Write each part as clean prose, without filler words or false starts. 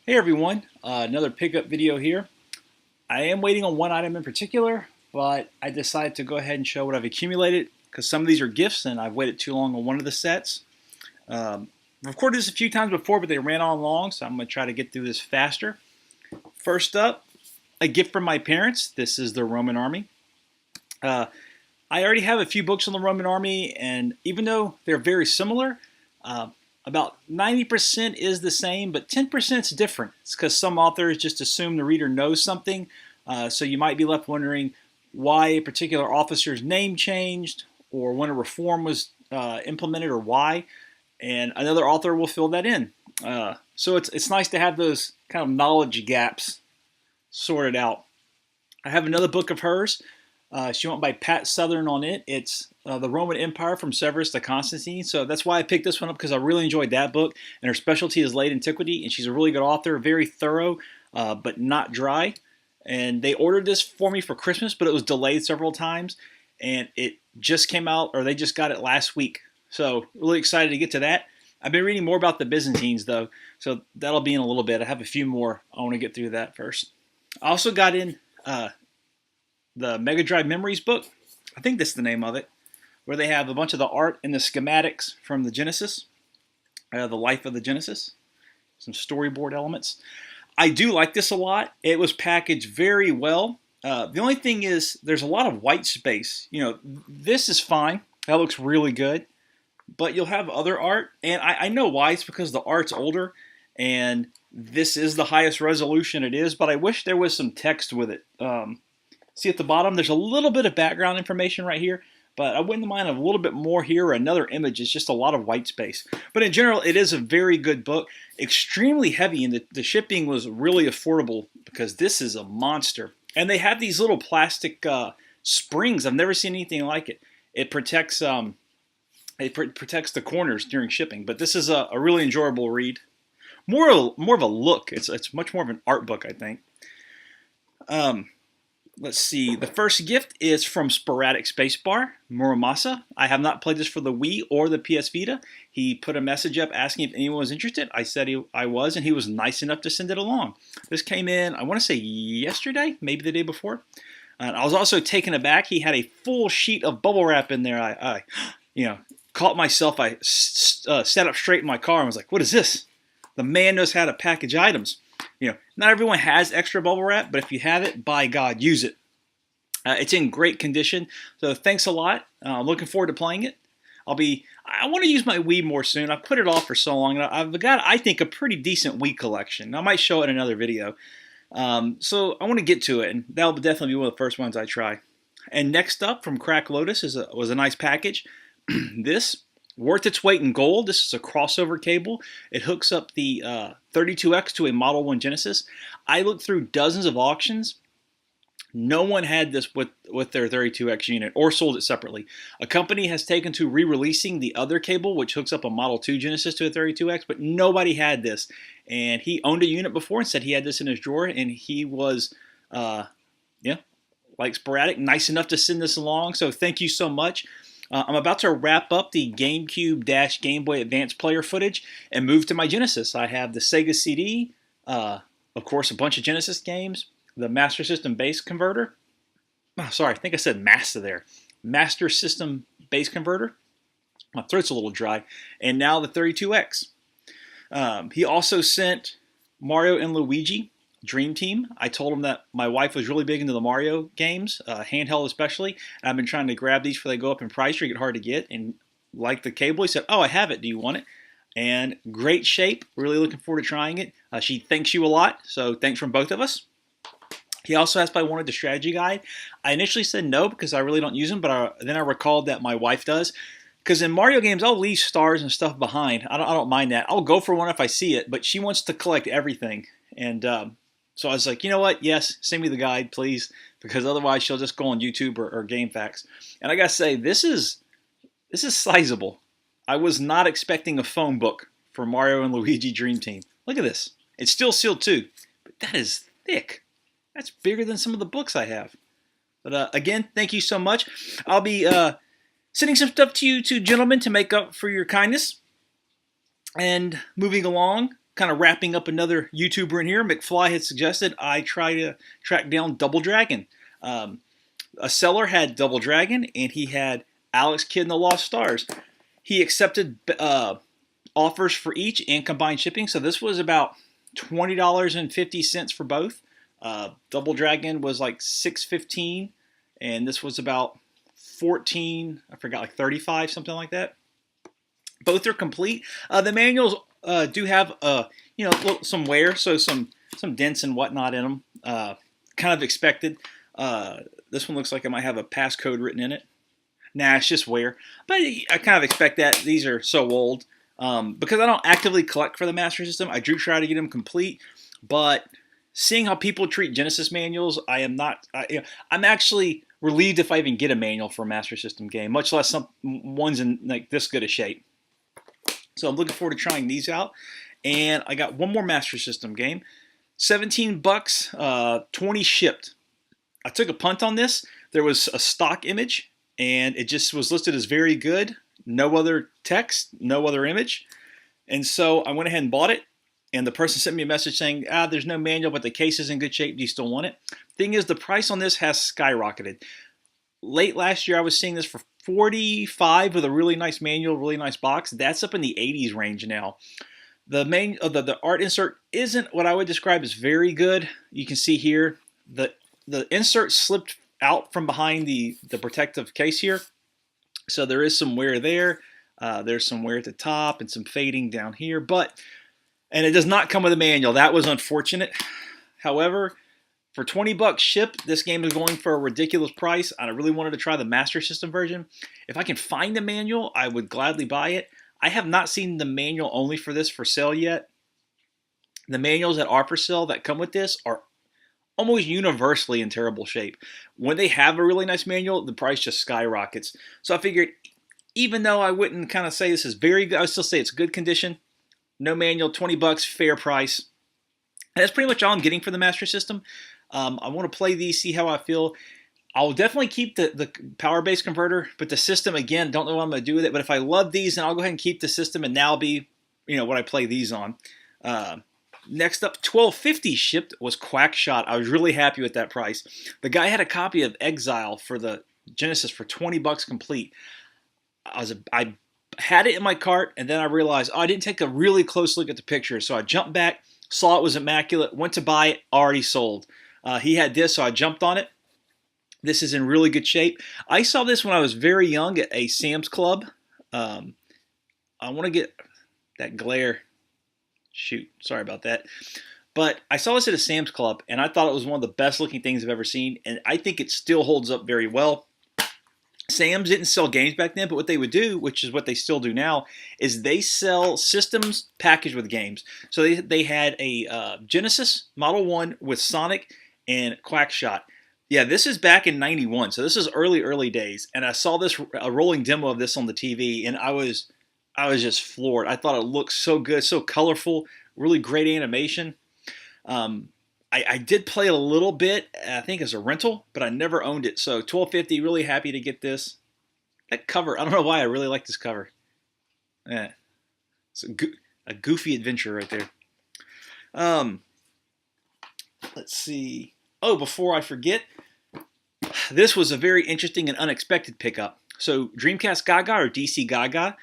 Hey everyone, another pickup video here. I am waiting on one item in particular, but I decided to go ahead and show what I've accumulated because some of these are gifts and I've waited too long on one of the sets. I've recorded this a few times before, but they ran on long, so I'm going to try to get through this faster. First up, a gift from my parents. This is the Roman Army. Uh, I already have a few books on the Roman Army, and even though they're very similar, uh, about 90% is the same, but 10% is different. It's because some authors just assume the reader knows something, so you might be left wondering why a particular officer's name changed, or when a reform was implemented, or why. And another author will fill that in. So it's nice to have those kind of knowledge gaps sorted out. I have another book of hers. She went by Pat Southern on it. It's the Roman Empire from Severus to Constantine. So that's why I picked this one up, because I really enjoyed that book. And her specialty is late antiquity, and she's a really good author, very thorough, but not dry. And they ordered this for me for Christmas, but it was delayed several times. And it just came out, or they just got it last week. So really excited to get to that. I've been reading more about the Byzantines, though, so that'll be in a little bit. I have a few more. I want to get through that first. I also got in the Mega Drive Memories book. I think that's the name of it, where they have a bunch of the art and the schematics from the Genesis, the life of the Genesis, some storyboard elements. I do like this a lot. It was packaged very well. The only thing is there's a lot of white space. You know, this is fine. That looks really good. But you'll have other art, and I know why. It's because the art's older, and this is the highest resolution it is, but I wish there was some text with it. See at the bottom, there's a little bit of background information right here, but I wouldn't mind a little bit more here or another image. It's just a lot of white space. But in general, it is a very good book. Extremely heavy, and the shipping was really affordable because this is a monster. And they have these little plastic springs. I've never seen anything like it. It protects protects the corners during shipping. But this is a really enjoyable read. More of a look. It's much more of an art book, I think. Let's see. The first gift is from Sporadic Spacebar, Muramasa. I have not played this for the Wii or the PS Vita. He put a message up asking if anyone was interested. I said I was, and he was nice enough to send it along. This came in, I want to say yesterday, maybe the day before. And I was also taken aback. He had a full sheet of bubble wrap in there. I caught myself. I sat up straight in my car and was like, "What is this?" The man knows how to package items. Not everyone has extra bubble wrap, but if you have it, by God, use it. It's in great condition, so thanks a lot. I'm looking forward to playing it. I want to use my Wii more soon. I've put it off for so long. I've got, I think, a pretty decent Wii collection. I might show it in another video. So I want to get to it, and that'll definitely be one of the first ones I try. And next up from Crack Lotus was a nice package. This, worth its weight in gold. This is a crossover cable. It hooks up the 32X to a Model 1 Genesis. I looked through dozens of auctions. No one had this with their 32X unit or sold it separately. A company has taken to re-releasing the other cable, which hooks up a Model 2 Genesis to a 32X, but nobody had this. And he owned a unit before and said he had this in his drawer, and he was, like Sporadic, nice enough to send this along. So thank you so much. I'm about to wrap up the GameCube-Game Boy Advance player footage and move to my Genesis. I have the Sega CD, of course, a bunch of Genesis games, the Master System Base Converter. Oh, sorry, I think I said Master there. Master System Base Converter. My throat's a little dry. And now the 32X. He also sent Mario and Luigi Dream Team. I told him that my wife was really big into the Mario games, handheld especially, and I've been trying to grab these before they go up in price or get hard to get, and like the cable, he said, "Oh, I have it, do you want it?" And great shape, really looking forward to trying it. She thanks you a lot, so thanks from both of us. He also asked if I wanted the strategy guide. I initially said no because I really don't use them, but then I recalled that my wife does. Because in Mario games, I'll leave stars and stuff behind. I don't mind that. I'll go for one if I see it, but she wants to collect everything. And so I was like, you know what? Yes, send me the guide, please, because otherwise she'll just go on YouTube or GameFAQs. And I gotta say, this is sizable. I was not expecting a phone book for Mario and Luigi Dream Team. Look at this. It's still sealed too, but that is thick. That's bigger than some of the books I have. But again, thank you so much. I'll be sending some stuff to you two gentlemen to make up for your kindness. And moving along, kind of wrapping up another YouTuber in here, McFly had suggested I try to track down Double Dragon. A seller had Double Dragon, and he had Alex Kidd and the Lost Stars. He accepted offers for each and combined shipping, so this was about $20.50 for both. Double Dragon was like $6.15, and this was about 14. I forgot, like 35, something like that. Both are complete. The manuals do have some wear, so some dents and whatnot in them. Kind of expected. This one looks like it might have a passcode written in it. Nah, it's just wear. But I kind of expect that. These are so old. Because I don't actively collect for the Master System, I do try to get them complete. But seeing how people treat Genesis manuals, I am not. I'm actually relieved if I even get a manual for a Master System game, much less some ones in like this good a shape. So I'm looking forward to trying these out. And I got one more Master System game. $17, 20 shipped. I took a punt on this. There was a stock image, and it just was listed as very good. No other text, no other image. And so I went ahead and bought it. And the person sent me a message saying, there's no manual, but the case is in good shape. Do you still want it? Thing is, the price on this has skyrocketed. Late last year, I was seeing this for $45 with a really nice manual, really nice box. That's up in the $80s range now. The art insert isn't what I would describe as very good. You can see here the insert slipped out from behind the protective case here. So there is some wear there. There's some wear at the top and some fading down here. And it does not come with a manual. That was unfortunate. However, for $20 shipped, this game is going for a ridiculous price. I really wanted to try the Master System version. If I can find a manual, I would gladly buy it. I have not seen the manual only for this for sale yet. The manuals that are for sale that come with this are almost universally in terrible shape. When they have a really nice manual, the price just skyrockets. So I figured, even though I wouldn't kind of say this is very good, I would still say it's good condition. No manual, $20, fair price. And that's pretty much all I'm getting for the Master System. I want to play these, see how I feel. I'll definitely keep the power-based converter, but the system, again, don't know what I'm going to do with it. But if I love these, then I'll go ahead and keep the system, and that'll be, what I play these on. Next up, $12.50 shipped was Quackshot. I was really happy with that price. The guy had a copy of Exile for the Genesis for $20 complete. I had it in my cart, and then I realized, I didn't take a really close look at the picture. So I jumped back, saw it was immaculate, went to buy it, already sold. He had this, so I jumped on it. This is in really good shape. I saw this when I was very young at a Sam's Club. I want to get that glare. Shoot, sorry about that. But I saw this at a Sam's Club, and I thought it was one of the best looking things I've ever seen, and I think it still holds up very well. Sam's didn't sell games back then, but what they would do, which is what they still do now, is they sell systems packaged with games. So they had a Genesis Model 1 with Sonic and Quackshot. Yeah, this is back in '91, so this is early days, and I saw a rolling demo of this on the TV, and I was just floored. I thought it looked so good, so colorful, really great animation. I did play it a little bit, I think as a rental, but I never owned it. So $12.50, really happy to get this. That cover, I don't know why I really like this cover. Yeah, it's a goofy adventure right there. Let's see. Oh, before I forget, this was a very interesting and unexpected pickup. So Dreamcast Gaga or DC Gaga,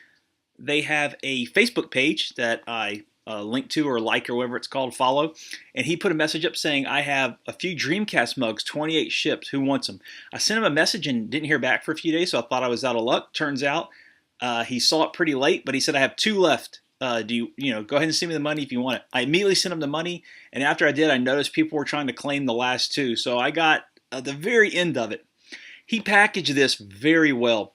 they have a Facebook page that I link to or like or whatever it's called, follow. And he put a message up saying, I have a few Dreamcast mugs, 28 shipped. Who wants them? I sent him a message and didn't hear back for a few days, so I thought I was out of luck. Turns out he saw it pretty late, but he said, I have 2 left. Do you go ahead and send me the money if you want it. I immediately sent him the money, and after I did, I noticed people were trying to claim the last 2. So I got the very end of it. He packaged this very well.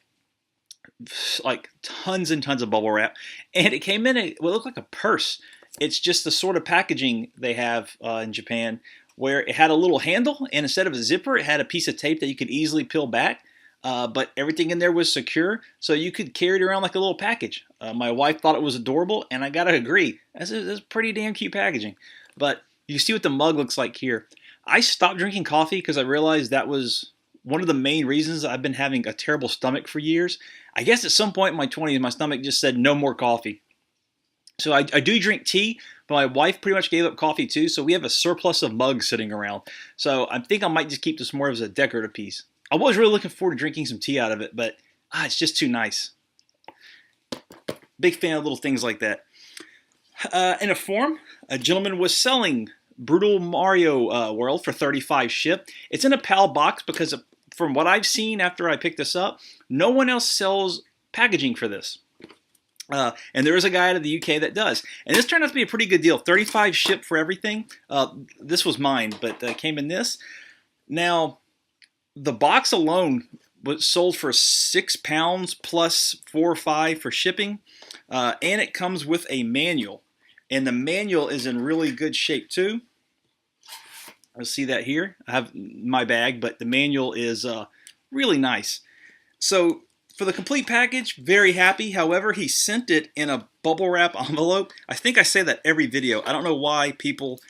Like tons and tons of bubble wrap, and it came in what looked like a purse. It's just the sort of packaging they have in Japan, where it had a little handle, and instead of a zipper, it had a piece of tape that you could easily peel back. But everything in there was secure, so you could carry it around like a little package. My wife thought it was adorable, and I gotta agree, this is pretty damn cute packaging. But you see what the mug looks like here. I stopped drinking coffee because I realized that was one of the main reasons I've been having a terrible stomach for years. I guess at some point in my 20s, my stomach just said no more coffee. So I do drink tea, But my wife pretty much gave up coffee too, so we have a surplus of mugs sitting around. So I think I might just keep this more as a decorative piece. I was really looking forward to drinking some tea out of it, but it's just too nice. Big fan of little things like that. In a forum, a gentleman was selling Brutal Mario World for 35 ship. It's in a PAL box because from what I've seen after I picked this up, no one else sells packaging for this. And there is a guy out of the UK that does. And this turned out to be a pretty good deal. 35 ship for everything. This was mine, but came in this. Now, the box alone was sold for £6 plus 4 or 5 for shipping. And it comes with a manual. And the manual is in really good shape too. I'll see that here. I have my bag, but the manual is really nice. So for the complete package, very happy. However, he sent it in a bubble wrap envelope. I think I say that every video. I don't know why people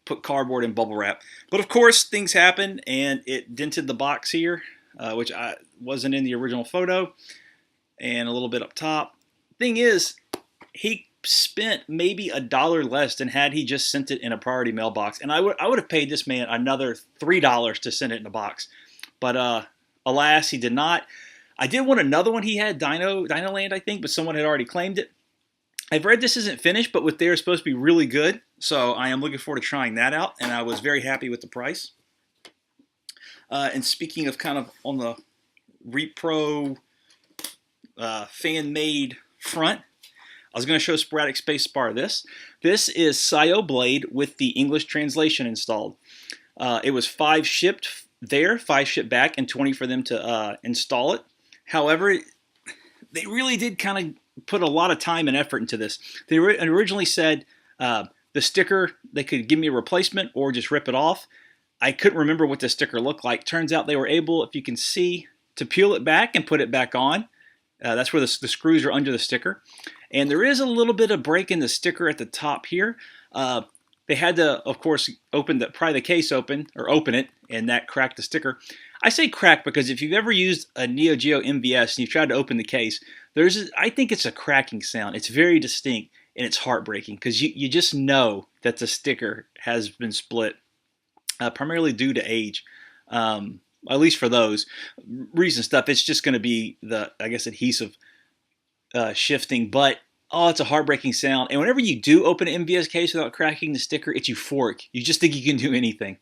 put cardboard in bubble wrap. But of course, things happen, and it dented the box here, which wasn't in the original photo, and a little bit up top. Thing is, he spent maybe $1 less than had he just sent it in a priority mailbox, and I would have paid this man another $3 to send it in a box. But alas, he did not. I did want another one he had, Dino Land, I think, but someone had already claimed it. I've read this isn't finished, but with theirs supposed to be really good, so I am looking forward to trying that out, and I was very happy with the price. And speaking of kind of on the repro fan-made front, I was going to show Sporadic Spacebar this. This is Sayo Blade with the English translation installed. It was 5 shipped there, 5 shipped back, and 20 for them to install it. However, they really did kind of put a lot of time and effort into this. They originally said the sticker, they could give me a replacement or just rip it off. I couldn't remember what the sticker looked like. Turns out they were able, if you can see, to peel it back and put it back on. That's where the screws are under the sticker. And there is a little bit of break in the sticker at the top here. They had to, of course, pry the case open, or open it, and that cracked the sticker. I say crack because if you've ever used a Neo Geo MVS and you've tried to open the case, I think it's a cracking sound. It's very distinct, and it's heartbreaking because you just know that the sticker has been split, primarily due to age. At least for those recent stuff, it's just going to be the, I guess, adhesive shifting. But it's a heartbreaking sound. And whenever you do open an MVS case without cracking the sticker, it's euphoric. You just think you can do anything.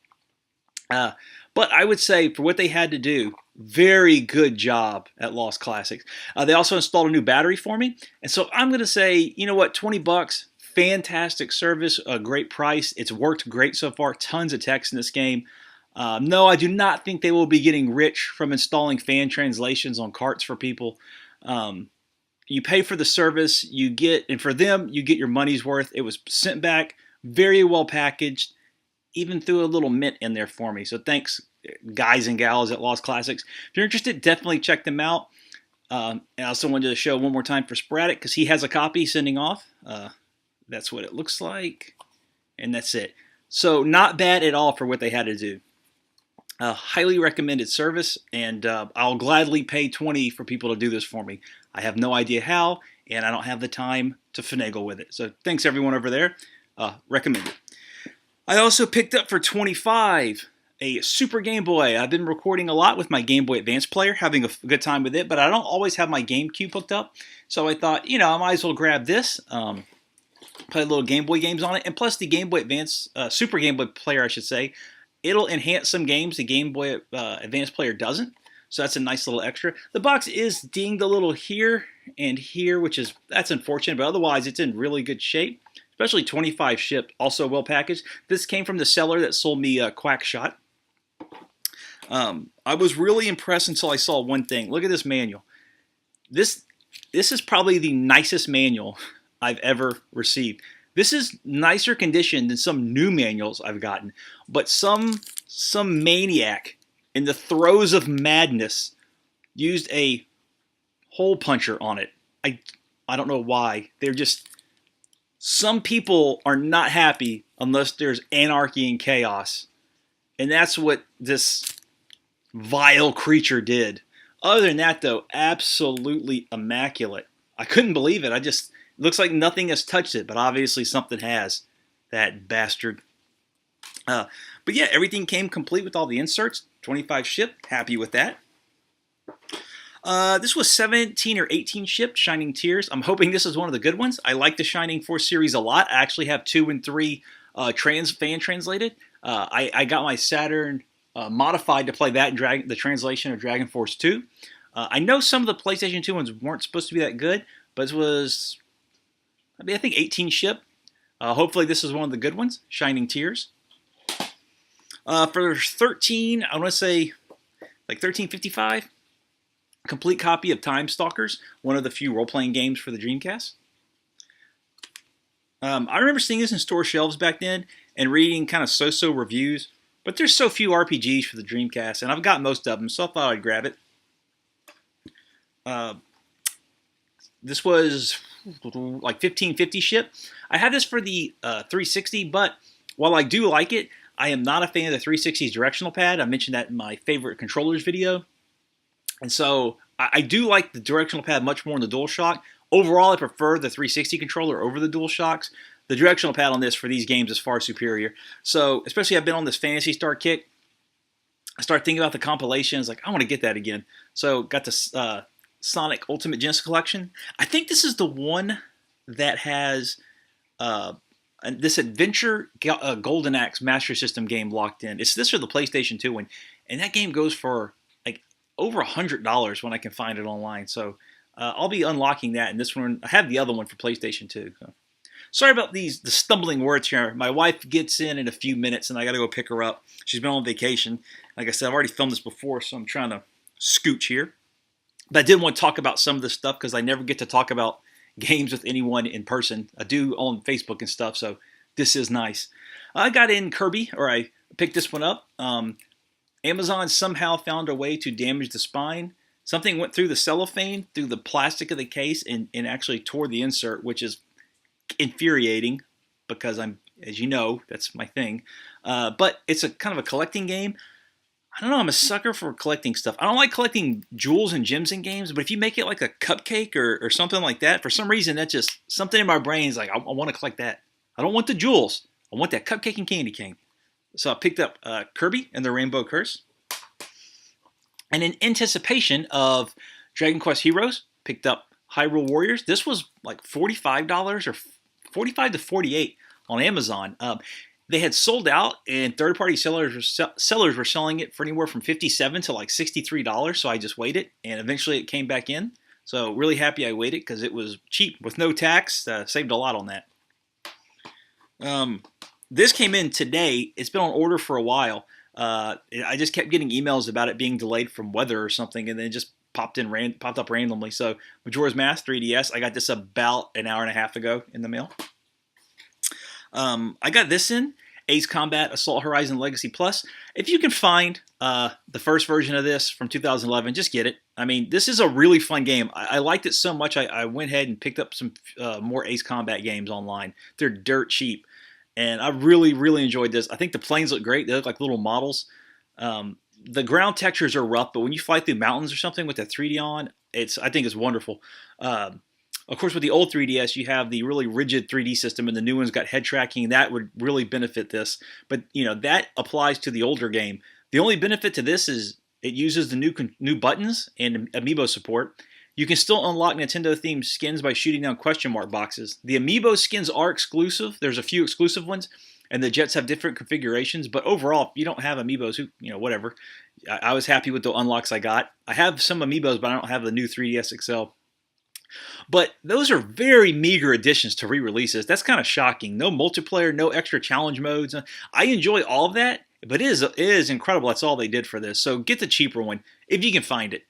But I would say for what they had to do, very good job at Lost Classics. They also installed a new battery for me. And so I'm going to say, you know what, $20, fantastic service, a great price. It's worked great so far. Tons of text in this game. No, I do not think they will be getting rich from installing fan translations on carts for people. You pay for the service, and for them, you get your money's worth. It was sent back, very well packaged, even threw a little mint in there for me. So thanks, guys and gals at Lost Classics. If you're interested, definitely check them out. And I also wanted to show one more time for Sporadic because he has a copy sending off. That's what it looks like, and that's it. So not bad at all for what they had to do. Highly recommended service, and I'll gladly pay $20 for people to do this for me. I have no idea how, and I don't have the time to finagle with it. So thanks everyone over there. Recommend it. I also picked up for $25 a Super Game Boy. I've been recording a lot with my Game Boy Advance player, having a good time with it, but I don't always have my GameCube hooked up. So I thought, I might as well grab this, play little Game Boy games on it, and plus the Game Boy Advance, Super Game Boy player, I should say, it'll enhance some games the Game Boy Advance player doesn't. So that's a nice little extra. The box is dinged a little here and here, that's unfortunate, but otherwise it's in really good shape. Especially 25 shipped, also well packaged. This came from the seller that sold me Quack Shot. I was really impressed until I saw one thing. Look at this manual. This is probably the nicest manual I've ever received. This is nicer condition than some new manuals I've gotten, but some maniac in the throes of madness used a hole puncher on it. I don't know why. Some people are not happy unless there's anarchy and chaos, and that's what this vile creature did. Other than that, though, absolutely immaculate. I couldn't believe it. It looks like nothing has touched it, but obviously something has. That bastard. But yeah, everything came complete with all the inserts. 25 shipped. Happy with that. This was 17 or 18 shipped, Shining Tears. I'm hoping this is one of the good ones. I like the Shining Force series a lot. I actually have 2 and 3 fan translated. I got my Saturn modified to play that and the translation of Dragon Force 2. I know some of the PlayStation 2 ones weren't supposed to be that good, but it was, I think 18 shipped. Hopefully this is one of the good ones, Shining Tears. For 13, I want to say like 13.55. Complete copy of Time Stalkers, one of the few role-playing games for the Dreamcast. I remember seeing this in store shelves back then and reading kind of so-so reviews, but there's so few RPGs for the Dreamcast, and I've got most of them, so I thought I'd grab it. This was like 15.50 ship. I had this for the 360, but while I do like it, I am not a fan of the 360's directional pad. I mentioned that in my favorite controllers video. And so I do like the directional pad much more than the DualShock. Overall, I prefer the 360 controller over the DualShocks. The directional pad on this for these games is far superior. So, especially I've been on this Phantasy Star kick. I start thinking about the compilations, like, I want to get that again. So, got the Sonic Ultimate Genesis Collection. I think this is the one that has this Adventure Golden Axe Master System game locked in. It's this or the PlayStation 2 one. And that game goes for over $100 when I can find it online. So I'll be unlocking that. And this one, I have the other one for PlayStation 2. So. Sorry about the stumbling words here. My wife gets in a few minutes, and I got to go pick her up. She's been on vacation. Like I said, I've already filmed this before, so I'm trying to scooch here. But I did want to talk about some of this stuff because I never get to talk about games with anyone in person. I do on Facebook and stuff, so this is nice. I got in Kirby, or I picked this one up. Amazon somehow found a way to damage the spine. Something went through the cellophane, through the plastic of the case, and actually tore the insert, which is infuriating because as you know, that's my thing. But it's a kind of a collecting game. I don't know, I'm a sucker for collecting stuff. I don't like collecting jewels and gems in games, but if you make it like a cupcake or something like that, for some reason, that's just something in my brain is like, I want to collect that. I don't want the jewels. I want that cupcake and candy cane. So I picked up Kirby and the Rainbow Curse. And in anticipation of Dragon Quest Heroes, picked up Hyrule Warriors. This was like $45 or $45 to $48 on Amazon. They had sold out, and third-party sellers were selling it for anywhere from $57 to like $63. So I just waited, and eventually it came back in. So really happy I waited because it was cheap with no tax. Saved a lot on that. This came in today. It's been on order for a while. I just kept getting emails about it being delayed from weather or something, and then it just popped up randomly. So Majora's Mask 3DS, I got this about an hour and a half ago in the mail. I got this in Ace Combat Assault Horizon Legacy Plus. If you can find the first version of this from 2011, just get it. I mean, this is a really fun game. I liked it so much I went ahead and picked up some more Ace Combat games online. They're dirt cheap. And I really, really enjoyed this. I think the planes look great. They look like little models. The ground textures are rough, but when you fly through mountains or something with the 3D on, I think it's wonderful. Of course, with the old 3DS, you have the really rigid 3D system, and the new one's got head tracking. That would really benefit this. But that applies to the older game. The only benefit to this is it uses the new buttons and amiibo support. You can still unlock Nintendo-themed skins by shooting down question mark boxes. The amiibo skins are exclusive. There's a few exclusive ones, and the jets have different configurations. But overall, if you don't have amiibos, whatever. I was happy with the unlocks I got. I have some amiibos, but I don't have the new 3DS XL. But those are very meager additions to re-releases. That's kind of shocking. No multiplayer, no extra challenge modes. I enjoy all of that, but it is incredible. That's all they did for this. So get the cheaper one if you can find it.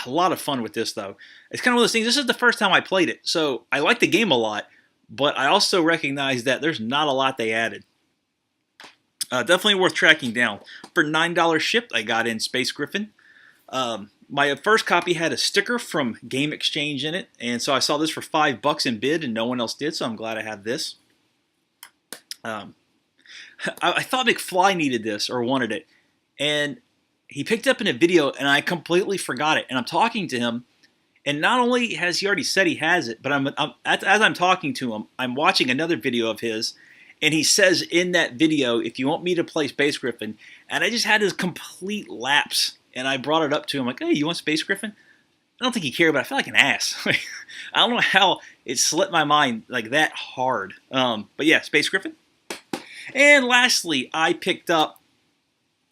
A lot of fun with this, though. It's kind of one of those things. This is the first time I played it, so I like the game a lot, but I also recognize that there's not a lot they added. Definitely worth tracking down. For $9 shipped, I got in Space Griffin. My first copy had a sticker from Game Exchange in it, and so I saw this for $5 in bid, and no one else did, so I'm glad I have this. I thought McFly needed this or wanted it, and he picked up in a video, and I completely forgot it. And I'm talking to him, and not only has he already said he has it, but as I'm talking to him, I'm watching another video of his, And he says in that video, if you want me to play Space Griffin, and I just had this complete lapse, and I brought it up to him like, hey, you want Space Griffin? I don't think he cared, but I felt like an ass. I don't know how it slipped my mind like that hard. But yeah, Space Griffin. And lastly, I picked up,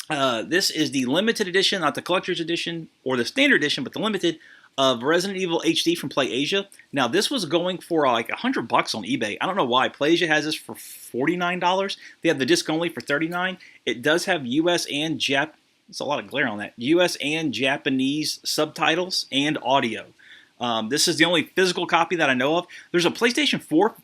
this is the limited edition, not the collector's edition or the standard edition, but the limited of Resident Evil HD from PlayAsia. Now, this was going for like $100 on eBay. I don't know why. PlayAsia has this for $49. They have the disc only for $39. It does have US and Jap. There's a lot of glare on that. US and Japanese subtitles and audio. This is the only physical copy that I know of. There's a PlayStation 4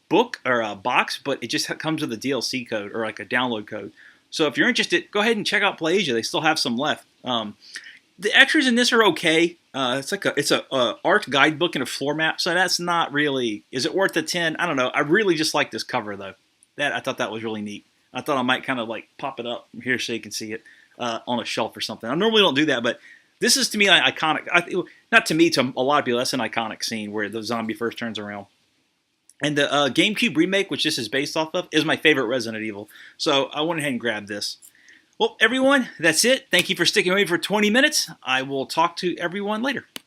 book or a box, but it just comes with a DLC code or like a download code. So if you're interested, go ahead and check out PlayAsia. They still have some left. The extras in this are okay. It's a art guidebook and a floor map, so that's not really. Is it worth the 10? I don't know. I really just like this cover though. I thought that was really neat. I thought I might kind of like pop it up here so you can see it on a shelf or something. I normally don't do that, but this is to me like iconic. Not to me, to a lot of people, that's an iconic scene where the zombie first turns around. And the GameCube remake, which this is based off of, is my favorite Resident Evil. So I went ahead and grabbed this. Well, everyone, that's it. Thank you for sticking with me for 20 minutes. I will talk to everyone later.